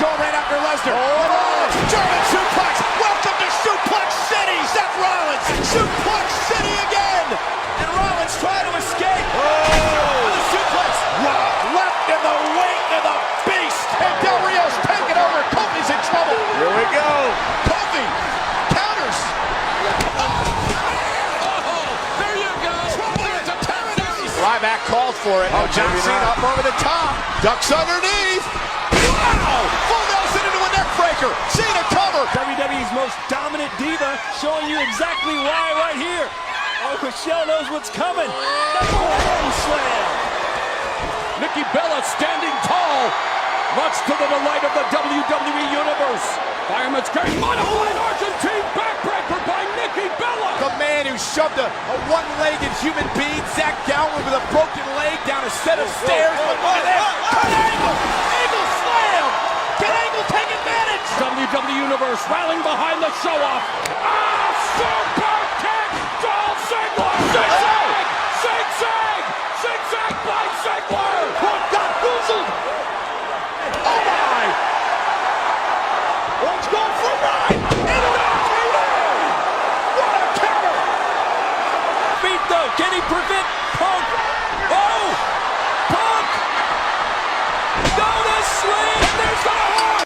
going right after Lesnar. Oh, German suplex. Welcome to Suplex City, Seth Rollins. Suplex City again. And Rollins trying to escape. Oh, the suplex. Wow. Left in the wing of the beast. And Del Rio's taking over. Kofi's in trouble. Here we go. Kofi counters. There you go. There's a paradise. Ryback called for it. Oh, John maybe Cena not. up over the top. Ducks underneath. Wow! Full Nelson into a neck breaker. Cena cover. WWE's most dominant diva, showing you exactly why right here. Oh, Michelle knows what's coming. Double arm slam. Nikki Bella standing tall, much to the delight of the WWE Universe. Fireman's Carry, modified Argentine backbreaker by Nikki Bella. The man who shoved a one-legged human being, Zach Gowen, with a broken leg down a set of stairs. But look at that. Kurt Angle! Angle slam! Can Angle take advantage? WWE Universe rallying behind the show-off. Ah, super kick! Dolph Ziggler! Zigzag! Zigzag! Zigzag by Ziggler! What got boozled? Oh my! One's going for a ride! What a counter! Beat though, can he prevent